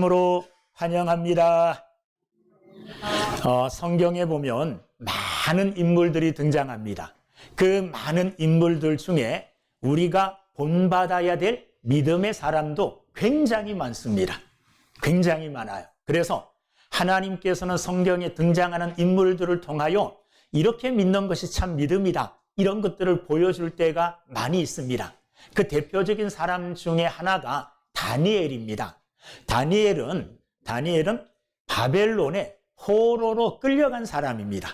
으로 환영합니다. 성경에 보면 많은 인물들이 등장합니다. 그 많은 인물들 중에 우리가 본받아야 될 믿음의 사람도 굉장히 많습니다. 굉장히 많아요. 그래서 하나님께서는 성경에 등장하는 인물들을 통하여 이렇게 믿는 것이 참 믿음이다, 이런 것들을 보여줄 때가 많이 있습니다. 그 대표적인 사람 중에 하나가 다니엘입니다. 다니엘은 바벨론에 포로로 끌려간 사람입니다.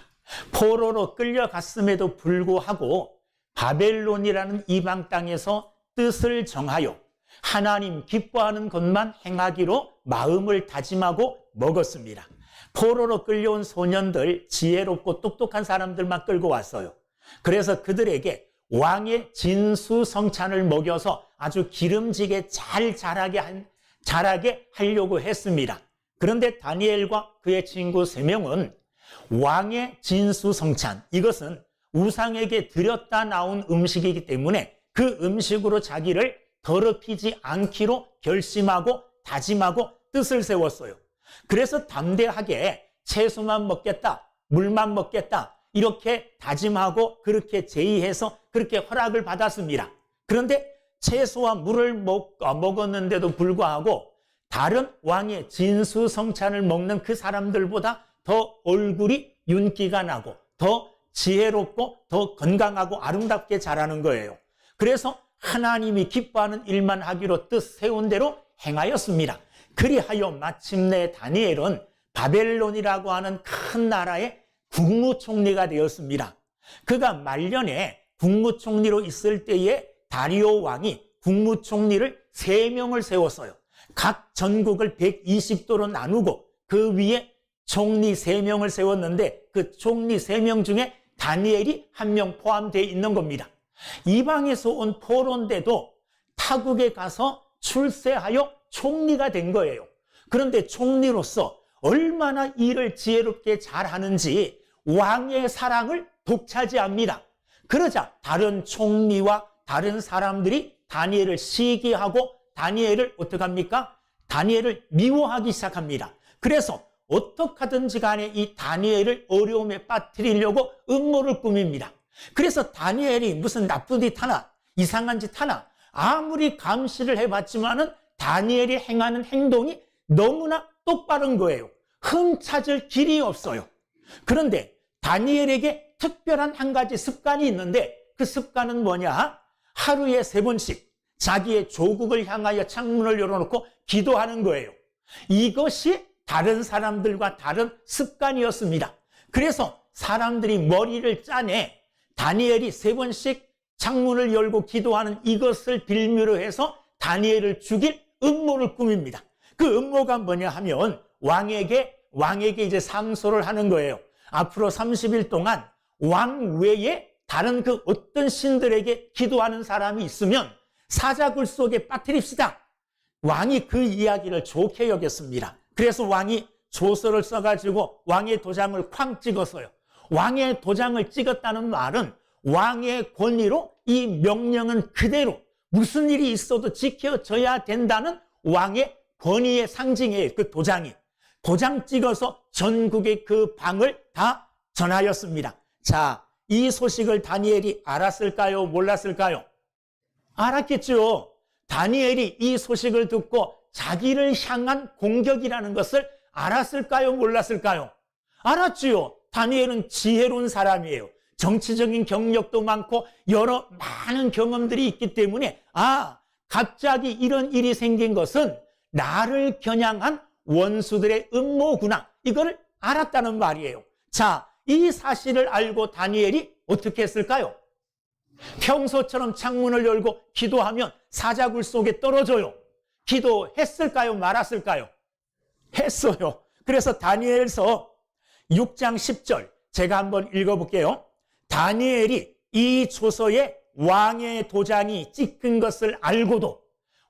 포로로 끌려갔음에도 불구하고 바벨론이라는 이방 땅에서 뜻을 정하여 하나님 기뻐하는 것만 행하기로 마음을 다짐하고 먹었습니다. 포로로 끌려온 소년들, 지혜롭고 똑똑한 사람들만 끌고 왔어요. 그래서 그들에게 왕의 진수성찬을 먹여서 아주 기름지게 잘 자라게 하려고 했습니다. 그런데 다니엘과 그의 친구 3명은 왕의 진수성찬, 이것은 우상에게 드렸다 나온 음식이기 때문에 그 음식으로 자기를 더럽히지 않기로 결심하고 다짐하고 뜻을 세웠어요. 그래서 담대하게 채소만 먹겠다, 물만 먹겠다, 이렇게 다짐하고 그렇게 제의해서 그렇게 허락을 받았습니다. 그런데 채소와 물을 먹었는데도 불구하고 다른 왕의 진수성찬을 먹는 그 사람들보다 더 얼굴이 윤기가 나고 더 지혜롭고 더 건강하고 아름답게 자라는 거예요. 그래서 하나님이 기뻐하는 일만 하기로 뜻 세운 대로 행하였습니다. 그리하여 마침내 다니엘은 바벨론이라고 하는 큰 나라의 국무총리가 되었습니다. 그가 말년에 국무총리로 있을 때에 다리오 왕이 국무총리를 3명을 세웠어요. 각 전국을 120도로 나누고 그 위에 총리 3명을 세웠는데 그 총리 3명 중에 다니엘이 1명 포함되어 있는 겁니다. 이방에서 온 포로인데도 타국에 가서 출세하여 총리가 된 거예요. 그런데 총리로서 얼마나 일을 지혜롭게 잘하는지 왕의 사랑을 독차지합니다. 그러자 다른 총리와 다른 사람들이 다니엘을 시기하고 다니엘을 어떡합니까? 다니엘을 미워하기 시작합니다. 그래서 어떻게든지 간에 이 다니엘을 어려움에 빠뜨리려고 음모를 꾸밉니다. 그래서 다니엘이 무슨 나쁜 짓 하나, 이상한 짓 하나, 아무리 감시를 해봤지만은 다니엘이 행하는 행동이 너무나 똑바른 거예요. 흠찾을 길이 없어요. 그런데 다니엘에게 특별한 한 가지 습관이 있는데 그 습관은 뭐냐? 하루에 3번씩 자기의 조국을 향하여 창문을 열어놓고 기도하는 거예요. 이것이 다른 사람들과 다른 습관이었습니다. 그래서 사람들이 머리를 짜내 다니엘이 3번씩 창문을 열고 기도하는 이것을 빌미로 해서 다니엘을 죽일 음모를 꾸밉니다. 그 음모가 뭐냐 하면 왕에게 이제 상소를 하는 거예요. 앞으로 30일 동안 왕 외에 다른 그 어떤 신들에게 기도하는 사람이 있으면 사자굴 속에 빠뜨립시다. 왕이 그 이야기를 좋게 여겼습니다. 그래서 왕이 조서를 써가지고 왕의 도장을 쾅 찍었어요. 왕의 도장을 찍었다는 말은 왕의 권위로 이 명령은 그대로 무슨 일이 있어도 지켜져야 된다는 왕의 권위의 상징이에요. 그 도장이. 도장 찍어서 전국의 그 방을 다 전하였습니다. 자, 이 소식을 다니엘이 알았을까요? 몰랐을까요? 알았겠죠. 다니엘이 이 소식을 듣고 자기를 향한 공격이라는 것을 알았을까요? 몰랐을까요? 알았지요. 다니엘은 지혜로운 사람이에요. 정치적인 경력도 많고 여러 많은 경험들이 있기 때문에 갑자기 이런 일이 생긴 것은 나를 겨냥한 원수들의 음모구나, 이걸 알았다는 말이에요. 자, 이 사실을 알고 다니엘이 어떻게 했을까요? 평소처럼 창문을 열고 기도하면 사자굴 속에 떨어져요. 기도했을까요? 말았을까요? 했어요. 그래서 다니엘서 6장 10절 제가 한번 읽어볼게요. 다니엘이 이 조서에 왕의 도장이 찍힌 것을 알고도,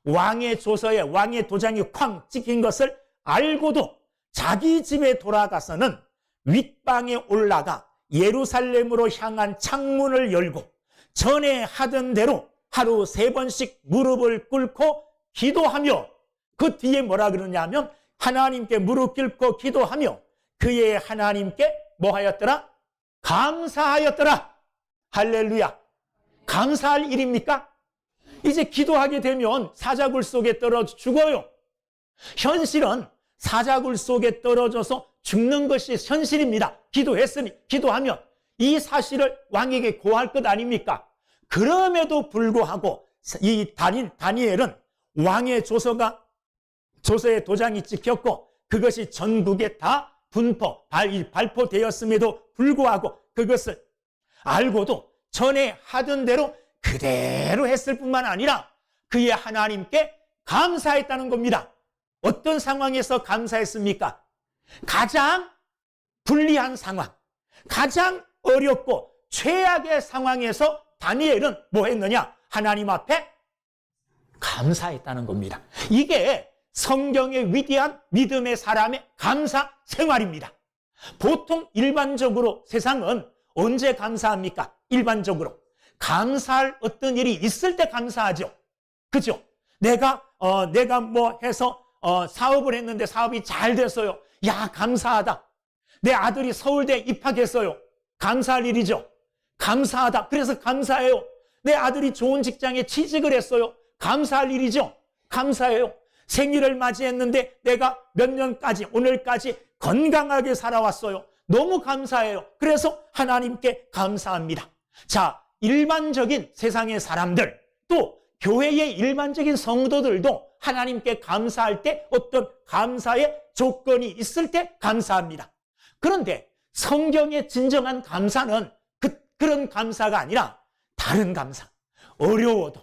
왕의 조서에 왕의 도장이 쾅 찍힌 것을 알고도 자기 집에 돌아가서는 윗방에 올라가 예루살렘으로 향한 창문을 열고 전에 하던 대로 하루 3번씩 무릎을 꿇고 기도하며, 그 뒤에 뭐라 그러냐면 하나님께 무릎 꿇고 기도하며 그의 하나님께 뭐 하였더라? 감사하였더라. 할렐루야. 감사할 일입니까? 이제 기도하게 되면 사자굴 속에 떨어져 죽어요. 현실은 사자굴 속에 떨어져서 죽는 것이 현실입니다. 기도했으니, 기도하면 이 사실을 왕에게 고할 것 아닙니까? 그럼에도 불구하고 이 다니엘은 왕의 조서에 도장이 찍혔고 그것이 전국에 다 발표되었음에도 불구하고 그것을 알고도 전에 하던 대로 그대로 했을 뿐만 아니라 그의 하나님께 감사했다는 겁니다. 어떤 상황에서 감사했습니까? 가장 불리한 상황, 가장 어렵고 최악의 상황에서 다니엘은 뭐 했느냐? 하나님 앞에 감사했다는 겁니다. 이게 성경의 위대한 믿음의 사람의 감사 생활입니다. 보통 일반적으로 세상은 언제 감사합니까? 일반적으로 감사할 어떤 일이 있을 때 감사하죠. 그죠? 내가 뭐 해서 사업을 했는데 사업이 잘 됐어요. 야, 감사하다. 내 아들이 서울대 입학했어요. 감사할 일이죠. 감사하다. 그래서 감사해요. 내 아들이 좋은 직장에 취직을 했어요. 감사할 일이죠. 감사해요. 생일을 맞이했는데 내가 몇 년까지, 오늘까지 건강하게 살아왔어요. 너무 감사해요. 그래서 하나님께 감사합니다. 자, 일반적인 세상의 사람들, 또 교회의 일반적인 성도들도 하나님께 감사할 때 어떤 감사의 조건이 있을 때 감사합니다. 그런데 성경의 진정한 감사는 그런 감사가 아니라 다른 감사, 어려워도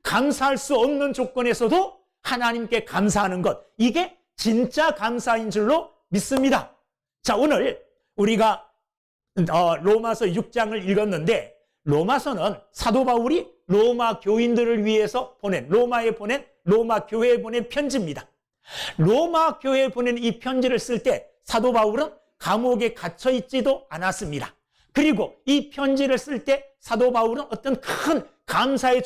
감사할 수 없는 조건에서도 하나님께 감사하는 것, 이게 진짜 감사인 줄로 믿습니다. 자, 오늘 우리가 로마서 6장을 읽었는데 로마서는 사도 바울이 로마 교인들을 위해서 로마 교회에 보낸 편지입니다. 로마 교회에 보낸 이 편지를 쓸 때 사도 바울은 감옥에 갇혀 있지도 않았습니다. 그리고 이 편지를 쓸 때 사도 바울은 어떤 큰 감사의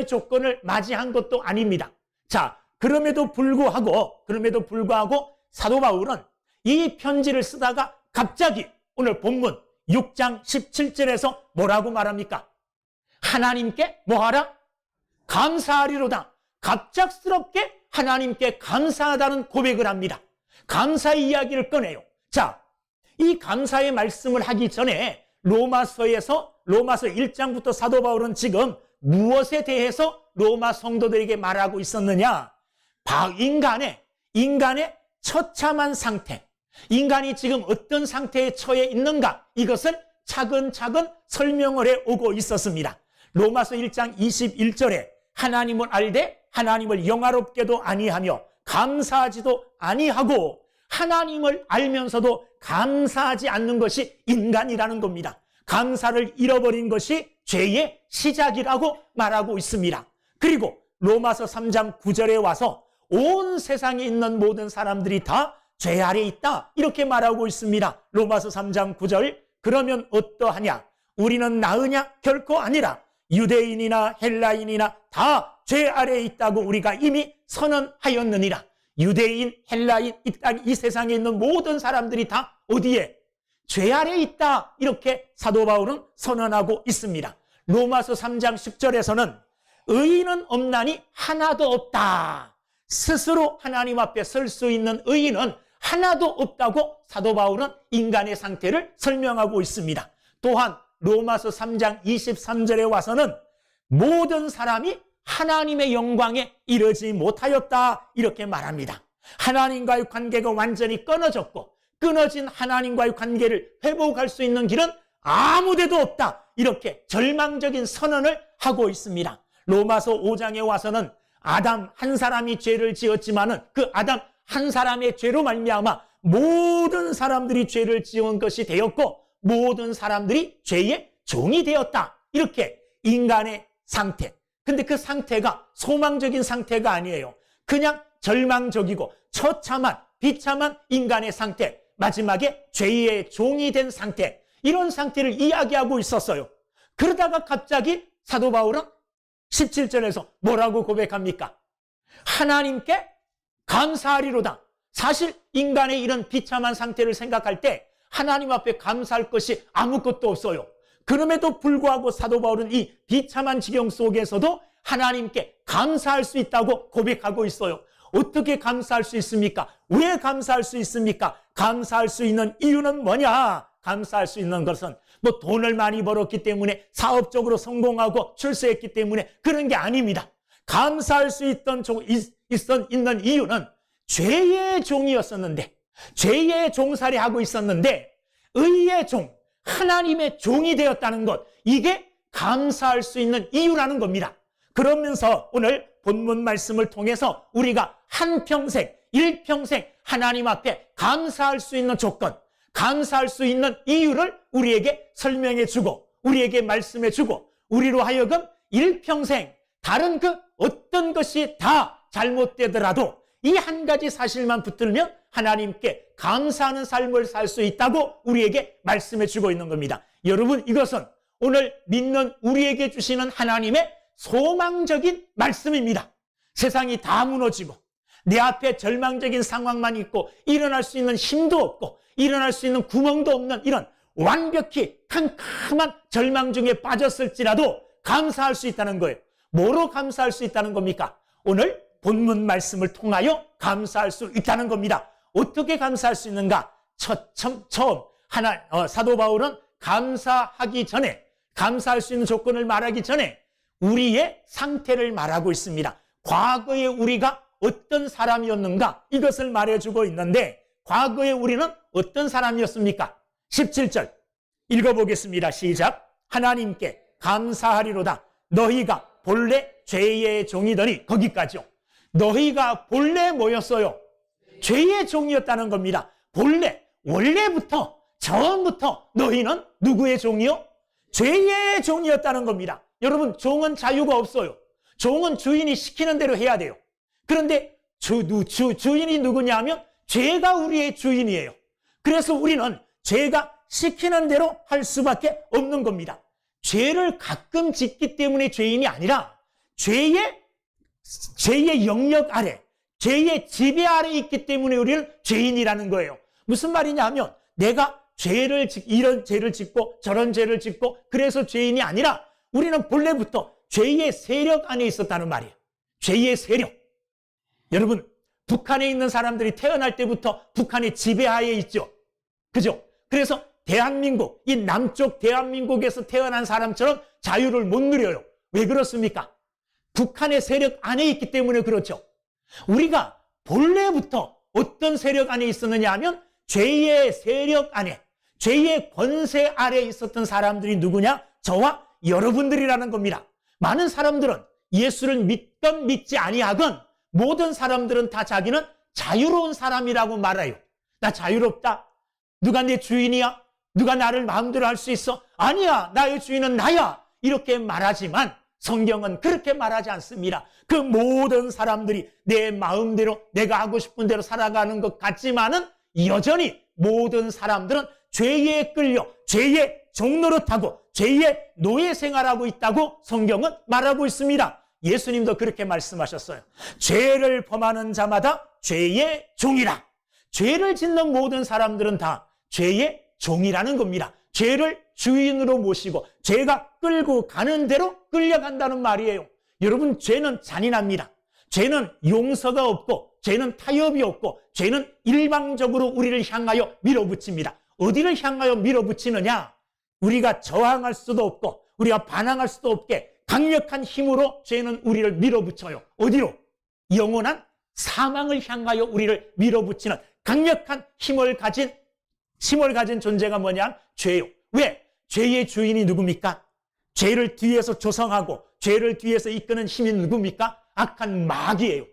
조건을 맞이한 것도 아닙니다. 자, 그럼에도 불구하고 사도 바울은 이 편지를 쓰다가 갑자기 오늘 본문 6장 17절에서 뭐라고 말합니까? 하나님께 뭐하라? 감사하리로다. 갑작스럽게 하나님께 감사하다는 고백을 합니다. 감사의 이야기를 꺼내요. 자, 이 감사의 말씀을 하기 전에 로마서 1장부터 사도 바울은 지금 무엇에 대해서 로마 성도들에게 말하고 있었느냐? 인간의 처참한 상태, 인간이 지금 어떤 상태에 처해 있는가, 이것을 차근차근 설명을 해오고 있었습니다. 로마서 1장 21절에 하나님을 알되 하나님을 영화롭게도 아니하며 감사하지도 아니하고, 하나님을 알면서도 감사하지 않는 것이 인간이라는 겁니다. 감사를 잃어버린 것이 죄의 시작이라고 말하고 있습니다. 그리고 로마서 3장 9절에 와서 온 세상에 있는 모든 사람들이 다 죄 아래 있다, 이렇게 말하고 있습니다. 로마서 3장 9절, 그러면 어떠하냐? 우리는 나으냐? 결코 아니라 유대인이나 헬라인이나 다 죄 아래에 있다고 우리가 이미 선언하였느니라. 유대인, 헬라인, 이 세상에 있는 모든 사람들이 다 어디에? 죄 아래에 있다, 이렇게 사도 바울은 선언하고 있습니다. 로마서 3장 10절에서는 의인은 없나니 하나도 없다. 스스로 하나님 앞에 설 수 있는 의인은 하나도 없다고 사도 바울은 인간의 상태를 설명하고 있습니다. 또한 로마서 3장 23절에 와서는 모든 사람이 하나님의 영광에 이르지 못하였다, 이렇게 말합니다. 하나님과의 관계가 완전히 끊어졌고 끊어진 하나님과의 관계를 회복할 수 있는 길은 아무데도 없다, 이렇게 절망적인 선언을 하고 있습니다. 로마서 5장에 와서는 아담 한 사람이 죄를 지었지만은 그 아담 한 사람의 죄로 말미암아 모든 사람들이 죄를 지은 것이 되었고 모든 사람들이 죄의 종이 되었다, 이렇게 인간의 상태. 근데 그 상태가 소망적인 상태가 아니에요. 그냥 절망적이고 처참한 비참한 인간의 상태, 마지막에 죄의 종이 된 상태, 이런 상태를 이야기하고 있었어요. 그러다가 갑자기 사도 바울은 17절에서 뭐라고 고백합니까? 하나님께 감사하리로다. 사실 인간의 이런 비참한 상태를 생각할 때 하나님 앞에 감사할 것이 아무것도 없어요. 그럼에도 불구하고 사도 바울은 이 비참한 지경 속에서도 하나님께 감사할 수 있다고 고백하고 있어요. 어떻게 감사할 수 있습니까? 왜 감사할 수 있습니까? 감사할 수 있는 이유는 뭐냐? 감사할 수 있는 것은 뭐 돈을 많이 벌었기 때문에, 사업적으로 성공하고 출세했기 때문에 그런 게 아닙니다. 감사할 수 있는 이유는 죄의 종이었었는데, 죄의 종살이 하고 있었는데 의의 종, 하나님의 종이 되었다는 것, 이게 감사할 수 있는 이유라는 겁니다. 그러면서 오늘 본문 말씀을 통해서 우리가 한평생, 일평생 하나님 앞에 감사할 수 있는 조건, 감사할 수 있는 이유를 우리에게 설명해 주고, 우리에게 말씀해 주고, 우리로 하여금 일평생 다른 그 어떤 것이 다 잘못되더라도 이 한 가지 사실만 붙들면 하나님께 감사하는 삶을 살 수 있다고 우리에게 말씀해 주고 있는 겁니다. 여러분, 이것은 오늘 믿는 우리에게 주시는 하나님의 소망적인 말씀입니다. 세상이 다 무너지고 내 앞에 절망적인 상황만 있고 일어날 수 있는 힘도 없고 일어날 수 있는 구멍도 없는 이런 완벽히 캄캄한 절망 중에 빠졌을지라도 감사할 수 있다는 거예요. 뭐로 감사할 수 있다는 겁니까? 오늘 본문 말씀을 통하여 감사할 수 있다는 겁니다. 어떻게 감사할 수 있는가? 처음 사도 바울은 감사하기 전에, 감사할 수 있는 조건을 말하기 전에 우리의 상태를 말하고 있습니다. 과거에 우리가 어떤 사람이었는가, 이것을 말해주고 있는데, 과거에 우리는 어떤 사람이었습니까? 17절 읽어보겠습니다. 시작. 하나님께 감사하리로다. 너희가 본래 죄의 종이더니, 거기까지요. 너희가 본래 뭐였어요? 죄의 종이었다는 겁니다. 본래, 원래부터, 처음부터 너희는 누구의 종이요? 죄의 종이었다는 겁니다. 여러분, 종은 자유가 없어요. 종은 주인이 시키는 대로 해야 돼요. 그런데 주인이 누구냐 하면 죄가 우리의 주인이에요. 그래서 우리는 죄가 시키는 대로 할 수밖에 없는 겁니다. 죄를 가끔 짓기 때문에 죄인이 아니라 죄의 영역 아래, 죄의 지배 아래 있기 때문에 우리는 죄인이라는 거예요. 무슨 말이냐 하면 내가 이런 죄를 짓고 저런 죄를 짓고 그래서 죄인이 아니라 우리는 본래부터 죄의 세력 안에 있었다는 말이에요. 죄의 세력. 여러분, 북한에 있는 사람들이 태어날 때부터 북한의 지배하에 있죠. 그죠? 그래서 대한민국, 이 남쪽 대한민국에서 태어난 사람처럼 자유를 못 누려요. 왜 그렇습니까? 북한의 세력 안에 있기 때문에 그렇죠. 우리가 본래부터 어떤 세력 안에 있었느냐 하면 죄의 세력 안에, 죄의 권세 아래에 있었던 사람들이 누구냐? 저와 여러분들이라는 겁니다. 많은 사람들은 예수를 믿건 믿지 아니하건 모든 사람들은 다 자기는 자유로운 사람이라고 말해요. 나 자유롭다. 누가 내 주인이야? 누가 나를 마음대로 할 수 있어? 아니야, 나의 주인은 나야. 이렇게 말하지만 성경은 그렇게 말하지 않습니다. 그 모든 사람들이 내 마음대로 내가 하고 싶은 대로 살아가는 것 같지만은 여전히 모든 사람들은 죄에 끌려 죄의 종노릇하고 죄의 노예 생활하고 있다고 성경은 말하고 있습니다. 예수님도 그렇게 말씀하셨어요. 죄를 범하는 자마다 죄의 종이라. 죄를 짓는 모든 사람들은 다 죄의 종이라는 겁니다. 죄를 주인으로 모시고 죄가 끌고 가는 대로 끌려간다는 말이에요. 여러분, 죄는 잔인합니다. 죄는 용서가 없고 죄는 타협이 없고 죄는 일방적으로 우리를 향하여 밀어붙입니다. 어디를 향하여 밀어붙이느냐? 우리가 저항할 수도 없고 우리가 반항할 수도 없게 강력한 힘으로 죄는 우리를 밀어붙여요. 어디로? 영원한 사망을 향하여 우리를 밀어붙이는 강력한 힘을 가진 존재가 뭐냐? 죄요. 왜? 죄의 주인이 누굽니까? 죄를 뒤에서 조성하고 죄를 뒤에서 이끄는 힘이 누굽니까? 악한 마귀예요.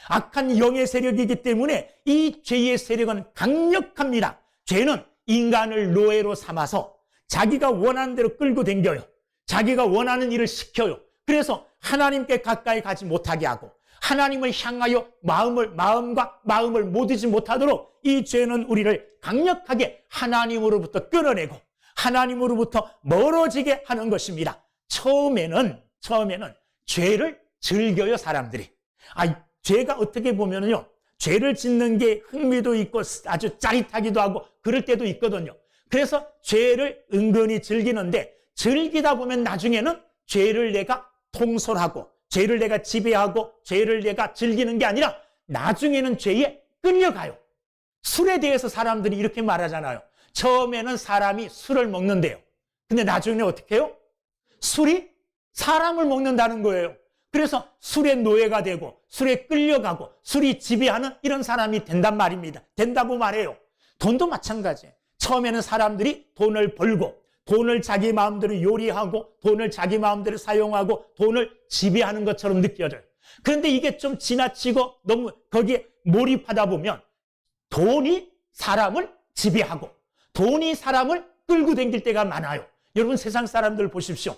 악한 영의 세력이기 때문에 이 죄의 세력은 강력합니다. 죄는 인간을 노예로 삼아서 자기가 원하는 대로 끌고 댕겨요. 자기가 원하는 일을 시켜요. 그래서 하나님께 가까이 가지 못하게 하고 하나님을 향하여 마음과 마음을 모으지 못하도록 이 죄는 우리를 강력하게 하나님으로부터 끌어내고 하나님으로부터 멀어지게 하는 것입니다. 처음에는 죄를 즐겨요, 사람들이. 죄가 어떻게 보면요, 죄를 짓는 게 흥미도 있고 아주 짜릿하기도 하고 그럴 때도 있거든요. 그래서 죄를 은근히 즐기는데 즐기다 보면 나중에는 죄를 내가 통솔하고 죄를 내가 지배하고 죄를 내가 즐기는 게 아니라 나중에는 죄에 끌려가요. 술에 대해서 사람들이 이렇게 말하잖아요. 처음에는 사람이 술을 먹는데요. 근데 나중에 어떻게 해요? 술이 사람을 먹는다는 거예요. 그래서 술의 노예가 되고 술에 끌려가고 술이 지배하는 이런 사람이 된단 말입니다. 된다고 말해요. 돈도 마찬가지예요. 처음에는 사람들이 돈을 벌고 돈을 자기 마음대로 요리하고 돈을 자기 마음대로 사용하고 돈을 지배하는 것처럼 느껴져요. 그런데 이게 좀 지나치고 너무 거기에 몰입하다 보면 돈이 사람을 지배하고 돈이 사람을 끌고 다닐 때가 많아요. 여러분 세상 사람들 보십시오.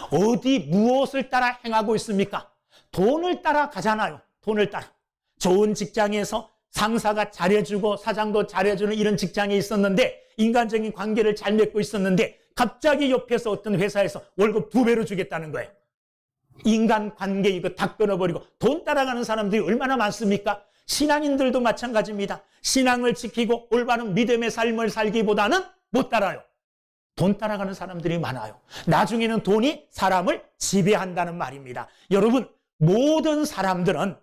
어디 무엇을 따라 행하고 있습니까? 돈을 따라 가잖아요. 돈을 따라. 좋은 직장에서 상사가 잘해주고 사장도 잘해주는 이런 직장에 있었는데 인간적인 관계를 잘 맺고 있었는데 갑자기 옆에서 어떤 회사에서 월급 2배로 주겠다는 거예요. 인간관계 이거 다 끊어버리고 돈 따라가는 사람들이 얼마나 많습니까? 신앙인들도 마찬가지입니다. 신앙을 지키고 올바른 믿음의 삶을 살기보다는 못 따라요. 돈 따라가는 사람들이 많아요. 나중에는 돈이 사람을 지배한다는 말입니다. 여러분, 모든 사람들은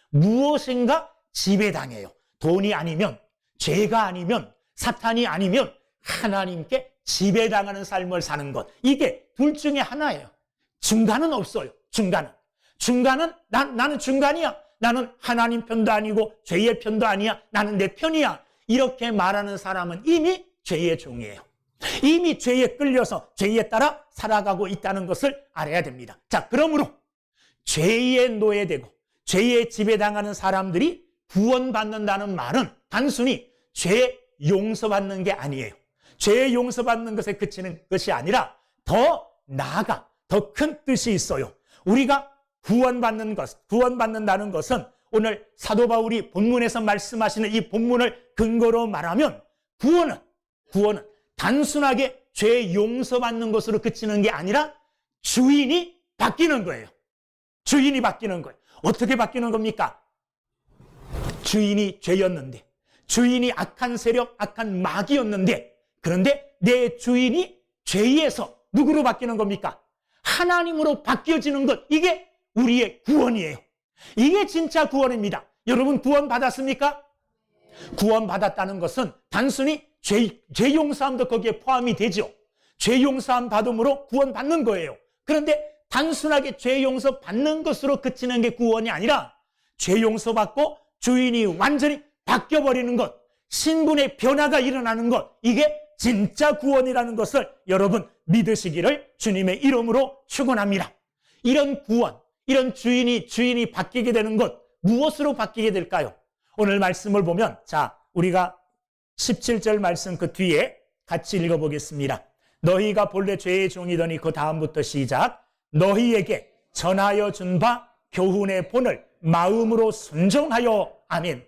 무엇인가 지배당해요. 돈이 아니면, 죄가 아니면, 사탄이 아니면 하나님께 지배당하는 삶을 사는 것. 이게 둘 중에 하나예요. 중간은 없어요. 중간은 나는 중간이야. 나는 하나님 편도 아니고 죄의 편도 아니야. 나는 내 편이야. 이렇게 말하는 사람은 이미 죄의 종이에요. 이미 죄에 끌려서 죄에 따라 살아가고 있다는 것을 알아야 됩니다. 자, 그러므로 죄에 노예되고 죄에 지배당하는 사람들이 구원받는다는 말은 단순히 죄 용서받는 게 아니에요. 죄 용서받는 것에 그치는 것이 아니라 더 나아가 더 큰 뜻이 있어요. 우리가 구원받는다는 것은 오늘 사도 바울이 본문에서 말씀하시는 이 본문을 근거로 말하면 구원은 단순하게 죄 용서받는 것으로 그치는 게 아니라 주인이 바뀌는 거예요. 주인이 바뀌는 거예요. 어떻게 바뀌는 겁니까? 주인이 죄였는데, 주인이 악한 세력, 악한 마귀였는데, 그런데 내 주인이 죄에서 누구로 바뀌는 겁니까? 하나님으로 바뀌어지는 것, 이게 우리의 구원이에요. 이게 진짜 구원입니다. 여러분 구원 받았습니까? 구원 받았다는 것은 단순히 죄 용서함도 거기에 포함이 되죠. 죄 용서함 받음으로 구원 받는 거예요. 그런데 단순하게 죄 용서 받는 것으로 그치는 게 구원이 아니라 죄 용서 받고 주인이 완전히 바뀌어버리는 것, 신분의 변화가 일어나는 것, 이게 진짜 구원이라는 것을 여러분 믿으시기를 주님의 이름으로 축원합니다. 이런 구원, 이런 주인이 바뀌게 되는 것, 무엇으로 바뀌게 될까요? 오늘 말씀을 보면, 자, 우리가 17절 말씀 그 뒤에 같이 읽어보겠습니다. 너희가 본래 죄의 종이더니 그 다음부터 시작. 너희에게 전하여 준 바 교훈의 본을 마음으로 순종하여. 아멘.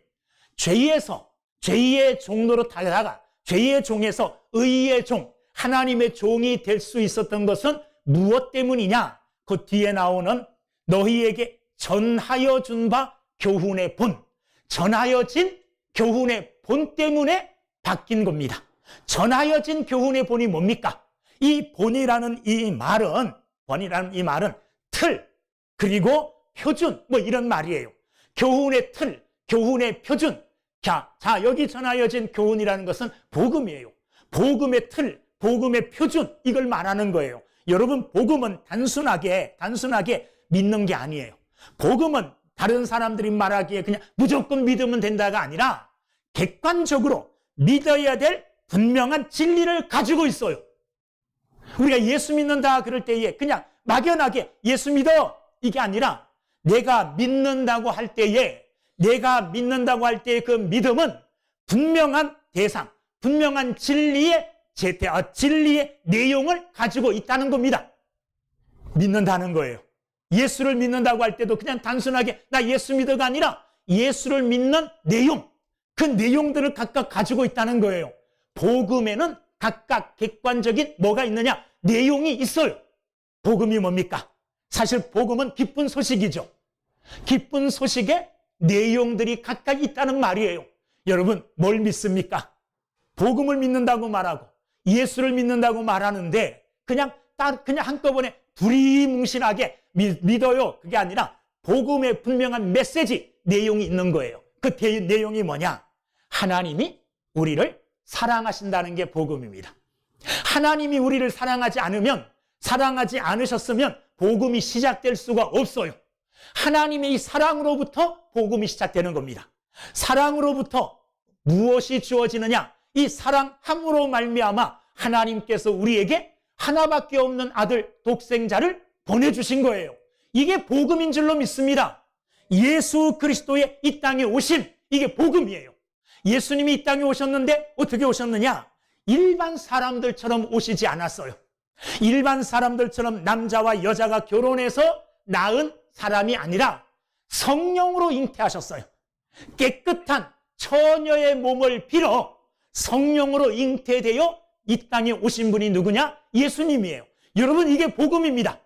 죄의 종로로 달려다가 죄의 종에서 의의 종, 하나님의 종이 될 수 있었던 것은 무엇 때문이냐? 그 뒤에 나오는 너희에게 전하여 준 바 교훈의 본, 전하여진 교훈의 본 때문에 바뀐 겁니다. 전하여진 교훈의 본이 뭡니까? 이 본이라는 이 말은 틀, 그리고 표준, 뭐 이런 말이에요. 교훈의 틀, 교훈의 표준. 자, 여기 전하여진 교훈이라는 것은 복음이에요. 복음의 틀, 복음의 표준, 이걸 말하는 거예요. 여러분, 복음은 단순하게 믿는 게 아니에요. 복음은 다른 사람들이 말하기에 그냥 무조건 믿으면 된다가 아니라 객관적으로 믿어야 될 분명한 진리를 가지고 있어요. 우리가 예수 믿는다 그럴 때에 그냥 막연하게 예수 믿어, 이게 아니라 내가 믿는다고 할 때에 그 믿음은 분명한 대상, 분명한 진리의 내용을 가지고 있다는 겁니다. 믿는다는 거예요. 예수를 믿는다고 할 때도 그냥 단순하게 나 예수 믿어가 아니라 예수를 믿는 내용, 그 내용들을 각각 가지고 있다는 거예요. 복음에는 각각 객관적인 뭐가 있느냐? 내용이 있어요. 복음이 뭡니까? 사실 복음은 기쁜 소식이죠. 기쁜 소식의 내용들이 각각 있다는 말이에요. 여러분, 뭘 믿습니까? 복음을 믿는다고 말하고 예수를 믿는다고 말하는데 그냥 한꺼번에 두리뭉실하게 믿어요. 그게 아니라 복음의 분명한 메시지, 내용이 있는 거예요. 그 내용이 뭐냐? 하나님이 우리를 사랑하신다는 게 복음입니다. 하나님이 우리를 사랑하지 않으셨으면 복음이 시작될 수가 없어요. 하나님의 이 사랑으로부터 복음이 시작되는 겁니다. 사랑으로부터 무엇이 주어지느냐? 이 사랑함으로 말미암아 하나님께서 우리에게 하나밖에 없는 아들 독생자를 보내주신 거예요. 이게 복음인 줄로 믿습니다. 예수 그리스도의 이 땅에 오심, 이게 복음이에요. 예수님이 이 땅에 오셨는데 어떻게 오셨느냐? 일반 사람들처럼 오시지 않았어요. 일반 사람들처럼 남자와 여자가 결혼해서 낳은 사람이 아니라 성령으로 잉태하셨어요. 깨끗한 처녀의 몸을 빌어 성령으로 잉태되어 이 땅에 오신 분이 누구냐? 예수님이에요. 여러분, 이게 복음입니다.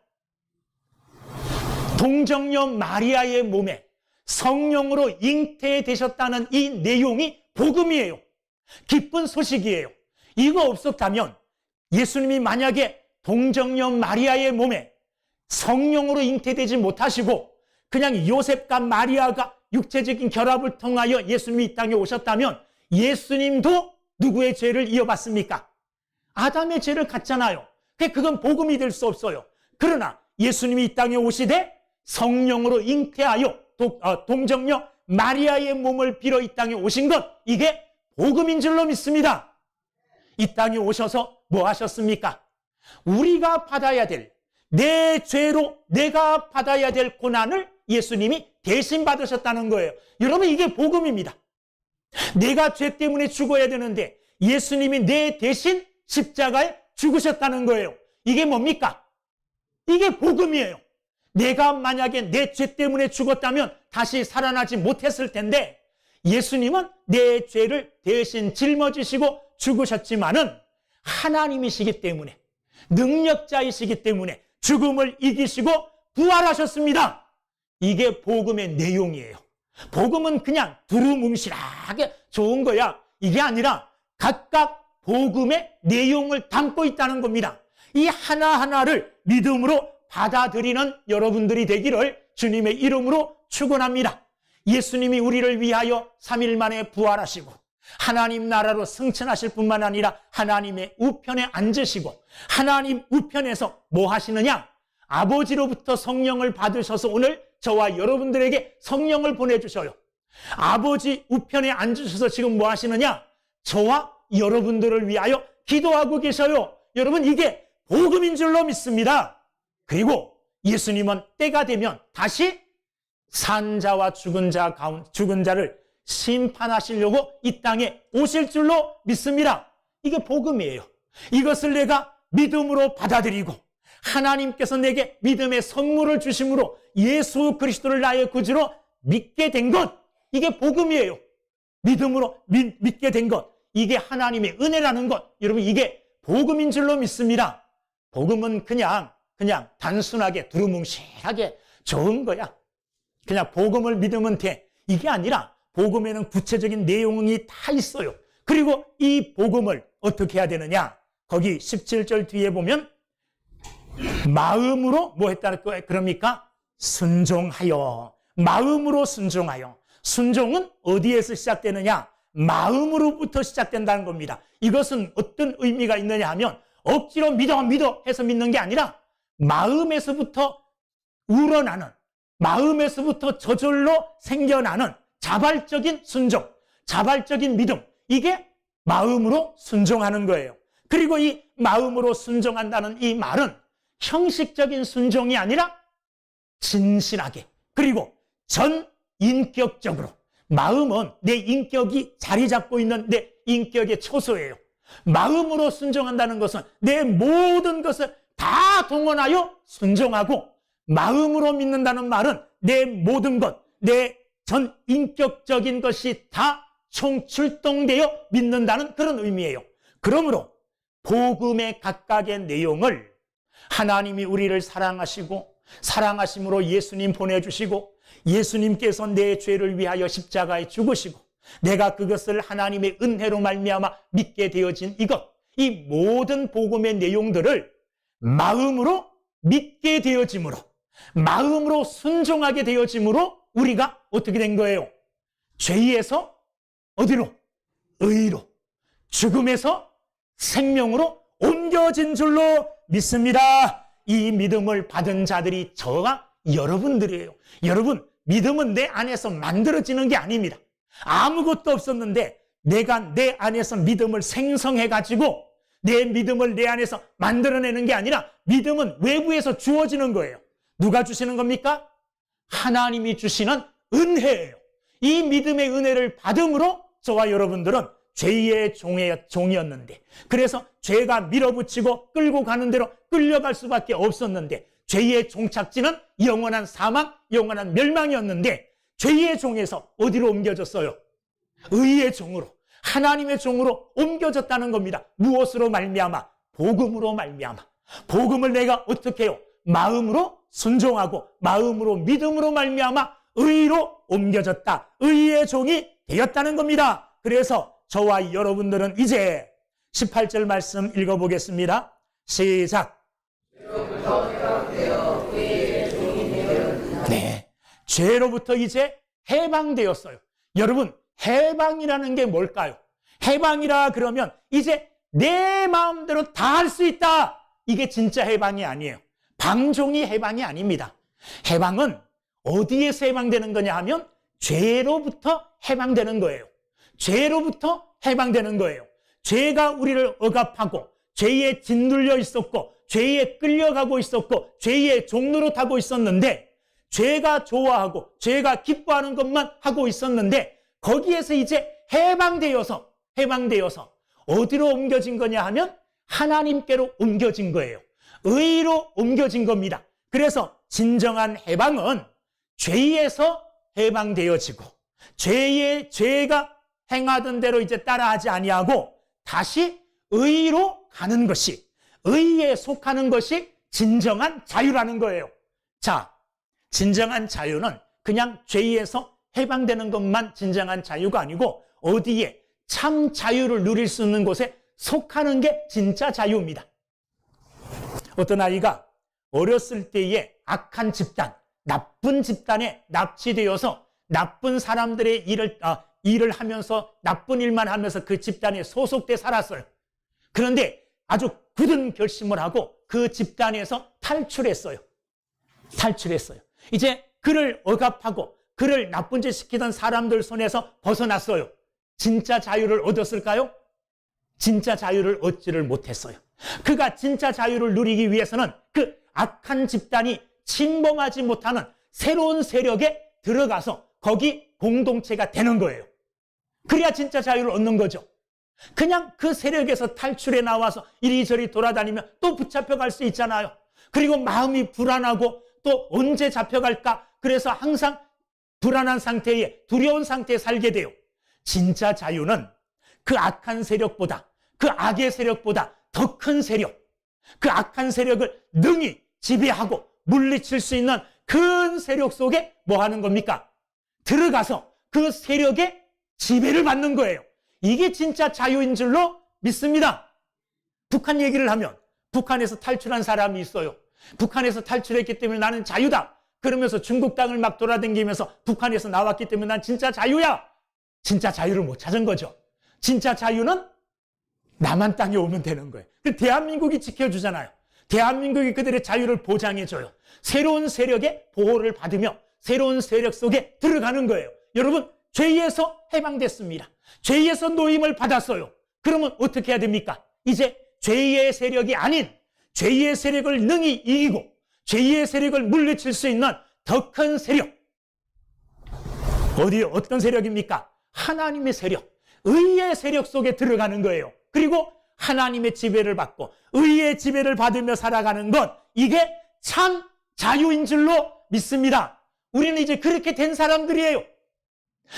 동정녀 마리아의 몸에 성령으로 잉태되셨다는 이 내용이 복음이에요. 기쁜 소식이에요. 이거 없었다면 예수님이 만약에 동정녀 마리아의 몸에 성령으로 잉태되지 못하시고 그냥 요셉과 마리아가 육체적인 결합을 통하여 예수님이 이 땅에 오셨다면 예수님도 누구의 죄를 이어받습니까? 아담의 죄를 갖잖아요. 그건 복음이 될 수 없어요. 그러나 예수님이 이 땅에 오시되 성령으로 잉태하여 동정녀 마리아의 몸을 빌어 이 땅에 오신 것, 이게 복음인 줄로 믿습니다. 이 땅에 오셔서 뭐 하셨습니까? 우리가 받아야 될, 내 죄로 내가 받아야 될 고난을 예수님이 대신 받으셨다는 거예요. 여러분, 이게 복음입니다. 내가 죄 때문에 죽어야 되는데 예수님이 내 대신 십자가에 죽으셨다는 거예요. 이게 뭡니까? 이게 복음이에요. 내가 만약에 내 죄 때문에 죽었다면 다시 살아나지 못했을 텐데 예수님은 내 죄를 대신 짊어지시고 죽으셨지만은 하나님이시기 때문에, 능력자이시기 때문에 죽음을 이기시고 부활하셨습니다. 이게 복음의 내용이에요. 복음은 그냥 두루뭉실하게 좋은 거야, 이게 아니라 각각 복음의 내용을 담고 있다는 겁니다. 이 하나하나를 믿음으로 받아들이는 여러분들이 되기를 주님의 이름으로 축원합니다. 예수님이 우리를 위하여 3일 만에 부활하시고 하나님 나라로 승천하실 뿐만 아니라 하나님의 우편에 앉으시고 하나님 우편에서 뭐 하시느냐? 아버지로부터 성령을 받으셔서 오늘 저와 여러분들에게 성령을 보내주셔요. 아버지 우편에 앉으셔서 지금 뭐 하시느냐? 저와 여러분들을 위하여 기도하고 계셔요. 여러분, 이게 복음인 줄로 믿습니다. 그리고 예수님은 때가 되면 다시 산자와 죽은 자를 심판하시려고 이 땅에 오실 줄로 믿습니다. 이게 복음이에요. 이것을 내가 믿음으로 받아들이고 하나님께서 내게 믿음의 선물을 주심으로 예수 그리스도를 나의 구주로 믿게 된 것, 이게 복음이에요. 믿음으로 믿게 된 것, 이게 하나님의 은혜라는 것, 여러분, 이게 복음인 줄로 믿습니다. 복음은 그냥 단순하게 두루뭉실하게 좋은 거야. 그냥 복음을 믿으면 돼. 이게 아니라 복음에는 구체적인 내용이 다 있어요. 그리고 이 복음을 어떻게 해야 되느냐? 거기 17절 뒤에 보면 마음으로 뭐 했다는 거예요? 그럽니까? 순종하여. 마음으로 순종하여. 순종은 어디에서 시작되느냐? 마음으로부터 시작된다는 겁니다. 이것은 어떤 의미가 있느냐 하면 억지로 믿어 해서 믿는 게 아니라 마음에서부터 우러나는, 마음에서부터 저절로 생겨나는 자발적인 순종, 자발적인 믿음, 이게 마음으로 순종하는 거예요. 그리고 이 마음으로 순종한다는 이 말은 형식적인 순종이 아니라 진실하게, 그리고 전인격적으로, 마음은 내 인격이 자리 잡고 있는 내 인격의 초소예요. 마음으로 순종한다는 것은 내 모든 것을 다 동원하여 순종하고, 마음으로 믿는다는 말은 내 모든 것, 내 전인격적인 것이 다 총출동되어 믿는다는 그런 의미예요. 그러므로 복음의 각각의 내용을 하나님이 우리를 사랑하시고 사랑하심으로 예수님 보내주시고 예수님께서 내 죄를 위하여 십자가에 죽으시고 내가 그것을 하나님의 은혜로 말미암아 믿게 되어진 이것, 이 모든 복음의 내용들을 마음으로 믿게 되어짐으로, 마음으로 순종하게 되어짐으로 우리가 어떻게 된 거예요? 죄에서 어디로? 의로, 죽음에서 생명으로 옮겨진 줄로 믿습니다. 이 믿음을 받은 자들이 저와 여러분들이에요. 여러분, 믿음은 내 안에서 만들어지는 게 아닙니다. 아무것도 없었는데 내가 내 안에서 믿음을 생성해가지고 내 믿음을 내 안에서 만들어내는 게 아니라 믿음은 외부에서 주어지는 거예요. 누가 주시는 겁니까? 하나님이 주시는 은혜예요. 이 믿음의 은혜를 받음으로 저와 여러분들은 죄의 종이었는데, 그래서 죄가 밀어붙이고 끌고 가는 대로 끌려갈 수밖에 없었는데, 죄의 종착지는 영원한 사망, 영원한 멸망이었는데 죄의 종에서 어디로 옮겨졌어요? 의의 종으로, 하나님의 종으로 옮겨졌다는 겁니다. 무엇으로 말미암아? 복음으로 말미암아. 복음을 내가 어떻게 해요? 마음으로 순종하고 마음으로 믿음으로 말미암아 의로 옮겨졌다. 의의 종이 되었다는 겁니다. 그래서 저와 여러분들은 이제 18절 말씀 읽어보겠습니다. 시작. 네, 죄로부터 이제 해방되었어요. 여러분, 해방이라는 게 뭘까요? 해방이라 그러면 이제 내 마음대로 다 할 수 있다. 이게 진짜 해방이 아니에요. 방종이 해방이 아닙니다. 해방은 어디에서 해방되는 거냐 하면 죄로부터 해방되는 거예요. 죄로부터 해방되는 거예요. 죄가 우리를 억압하고 죄에 짓눌려 있었고 죄에 끌려가고 있었고 죄의 종노릇하고 있었는데, 죄가 좋아하고 죄가 기뻐하는 것만 하고 있었는데 거기에서 이제 해방되어서 어디로 옮겨진 거냐 하면 하나님께로 옮겨진 거예요. 의로 옮겨진 겁니다. 그래서 진정한 해방은 죄에서 해방되어지고 죄가 행하던 대로 이제 따라하지 아니하고 다시 의로 가는 것이, 의에 속하는 것이 진정한 자유라는 거예요. 자, 진정한 자유는 그냥 죄에서 해방되는 것만 진정한 자유가 아니고 어디에 참 자유를 누릴 수 있는 곳에 속하는 게 진짜 자유입니다. 어떤 아이가 어렸을 때에 악한 집단, 나쁜 집단에 납치되어서 나쁜 사람들의 일을 하면서 나쁜 일만 하면서 그 집단에 소속돼 살았어요. 그런데 아주 굳은 결심을 하고 그 집단에서 탈출했어요. 이제 그를 억압하고 그를 나쁜 짓 시키던 사람들 손에서 벗어났어요. 진짜 자유를 얻었을까요? 진짜 자유를 얻지를 못했어요. 그가 진짜 자유를 누리기 위해서는 그 악한 집단이 침범하지 못하는 새로운 세력에 들어가서 거기 공동체가 되는 거예요. 그래야 진짜 자유를 얻는 거죠. 그냥 그 세력에서 탈출해 나와서 이리저리 돌아다니면 또 붙잡혀갈 수 있잖아요. 그리고 마음이 불안하고 또 언제 잡혀갈까? 그래서 항상 불안한 상태에, 두려운 상태에 살게 돼요. 진짜 자유는 그 악한 세력보다, 그 악의 세력보다 더 큰 세력, 그 악한 세력을 능히 지배하고 물리칠 수 있는 큰 세력 속에 뭐 하는 겁니까? 들어가서 그 세력의 지배를 받는 거예요. 이게 진짜 자유인 줄로 믿습니다. 북한 얘기를 하면 북한에서 탈출한 사람이 있어요. 북한에서 탈출했기 때문에 나는 자유다. 그러면서 중국 땅을 막 돌아다니면서 북한에서 나왔기 때문에 난 진짜 자유야. 진짜 자유를 못 찾은 거죠. 진짜 자유는 남한 땅에 오면 되는 거예요. 대한민국이 지켜주잖아요. 대한민국이 그들의 자유를 보장해줘요. 새로운 세력의 보호를 받으며 새로운 세력 속에 들어가는 거예요. 여러분, 죄에서 해방됐습니다. 죄에서 노임을 받았어요. 그러면 어떻게 해야 됩니까? 이제 죄의 세력이 아닌 죄의 세력을 능히 이기고 죄의 세력을 물리칠 수 있는 더 큰 세력. 어떤 세력입니까? 하나님의 세력, 의의 세력 속에 들어가는 거예요. 그리고 하나님의 지배를 받고 의의 지배를 받으며 살아가는 것, 이게 참 자유인 줄로 믿습니다. 우리는 이제 그렇게 된 사람들이에요.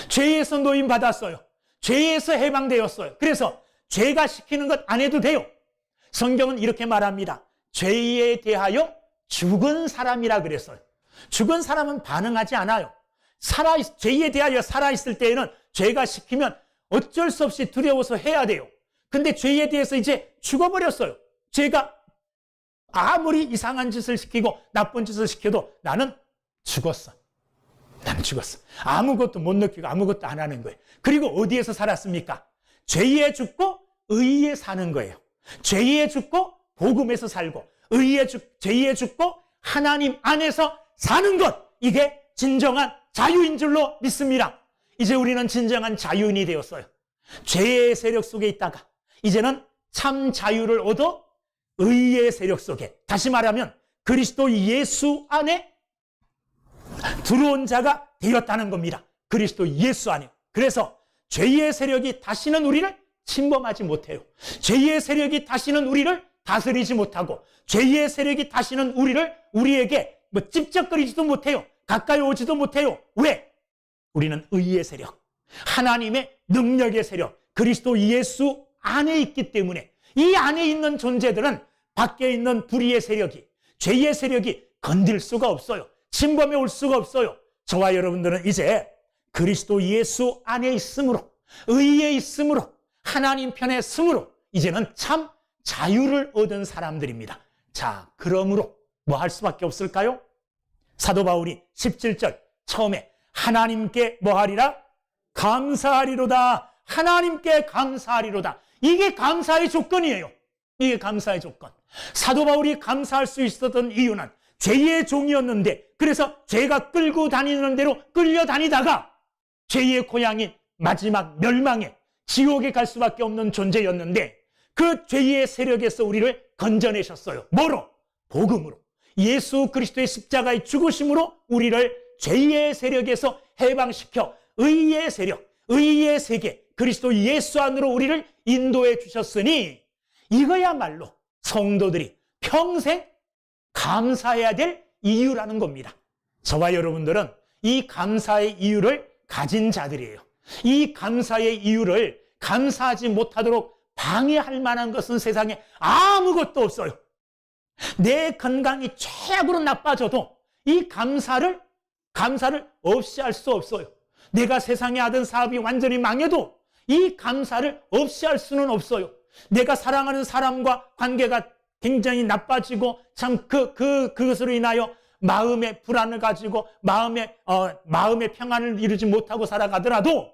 죄에서 노임받았어요. 죄에서 해방되었어요. 그래서 죄가 시키는 것 안 해도 돼요. 성경은 이렇게 말합니다. 죄에 대하여 죽은 사람이라 그랬어요. 죽은 사람은 반응하지 않아요. 죄에 대하여 살아있을 때에는 죄가 시키면 어쩔 수 없이 두려워서 해야 돼요. 근데 죄에 대해서 이제 죽어버렸어요. 죄가 아무리 이상한 짓을 시키고 나쁜 짓을 시켜도 나는 죽었어. 나는 죽었어. 아무것도 못 느끼고 아무것도 안 하는 거예요. 그리고 어디에서 살았습니까? 죄에 죽고 의에 사는 거예요. 죄에 죽고 복음에서 살고 죄에 죽고 하나님 안에서 사는 것, 이게 진정한 자유인 줄로 믿습니다. 이제 우리는 진정한 자유인이 되었어요. 죄의 세력 속에 있다가 이제는 참 자유를 얻어 의의 세력 속에, 다시 말하면 그리스도 예수 안에 들어온 자가 되었다는 겁니다. 그리스도 예수 안에. 그래서 죄의 세력이 다시는 우리를 침범하지 못해요. 죄의 세력이 다시는 우리를 다스리지 못하고, 죄의 세력이 다시는 우리에게 찝쩍거리지도 못해요. 가까이 오지도 못해요. 왜? 우리는 의의 세력, 하나님의 능력의 세력, 그리스도 예수 안에 있기 때문에 이 안에 있는 존재들은 밖에 있는 불의의 세력이, 죄의 세력이 건들 수가 없어요. 침범해 올 수가 없어요. 저와 여러분들은 이제 그리스도 예수 안에 있으므로, 의에 있으므로, 하나님 편에 있으므로 이제는 참 자유를 얻은 사람들입니다. 자, 그러므로 뭐 할 수밖에 없을까요? 사도 바울이 17절 처음에 하나님께 뭐 하리라? 감사하리로다. 하나님께 감사하리로다. 이게 감사의 조건이에요. 이게 감사의 조건. 사도 바울이 감사할 수 있었던 이유는 죄의 종이었는데, 그래서 죄가 끌고 다니는 대로 끌려다니다가 죄의 고향인 마지막 멸망에, 지옥에 갈 수밖에 없는 존재였는데, 그 죄의 세력에서 우리를 건져내셨어요. 뭐로? 복음으로. 예수 그리스도의 십자가의 죽으심으로 우리를 죄의 세력에서 해방시켜 의의 세력, 의의 세계, 그리스도 예수 안으로 우리를 인도해 주셨으니 이거야말로 성도들이 평생 감사해야 될 이유라는 겁니다. 저와 여러분들은 이 감사의 이유를 가진 자들이에요. 이 감사의 이유를 감사하지 못하도록 방해할 만한 것은 세상에 아무것도 없어요. 내 건강이 최악으로 나빠져도 이 감사를 없이 할 수 없어요. 내가 세상에 하던 사업이 완전히 망해도 이 감사를 없이 할 수는 없어요. 내가 사랑하는 사람과 관계가 굉장히 나빠지고 참 그것으로 인하여 마음의 불안을 가지고 마음의 평안을 이루지 못하고 살아가더라도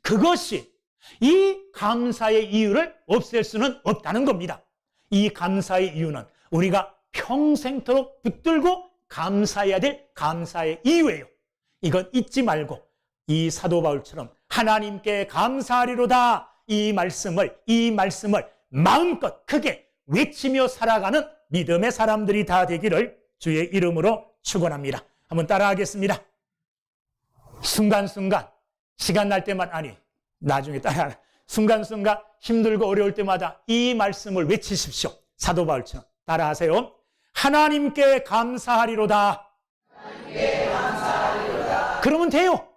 그것이 이 감사의 이유를 없앨 수는 없다는 겁니다. 이 감사의 이유는 우리가 평생토록 붙들고 감사해야 될 감사의 이유예요. 이건 잊지 말고 이 사도 바울처럼 하나님께 감사하리로다, 이 말씀을 마음껏 크게 외치며 살아가는 믿음의 사람들이 다 되기를 주의 이름으로 축원합니다. 한번 따라하겠습니다. 순간순간 시간 날 때만, 아니 나중에 따라, 순간순간 힘들고 어려울 때마다 이 말씀을 외치십시오. 사도 바울처럼 따라하세요. 하나님께 감사하리로다. 하나님께 감사하리로다. 그러면 돼요.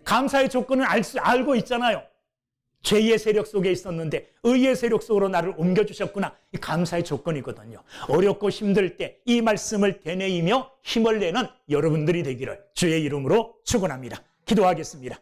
감사의 조건은 알고 있잖아요. 죄의 세력 속에 있었는데 의의 세력 속으로 나를 옮겨주셨구나. 이 감사의 조건이거든요. 어렵고 힘들 때 이 말씀을 되뇌이며 힘을 내는 여러분들이 되기를 주의 이름으로 축원합니다. 기도하겠습니다.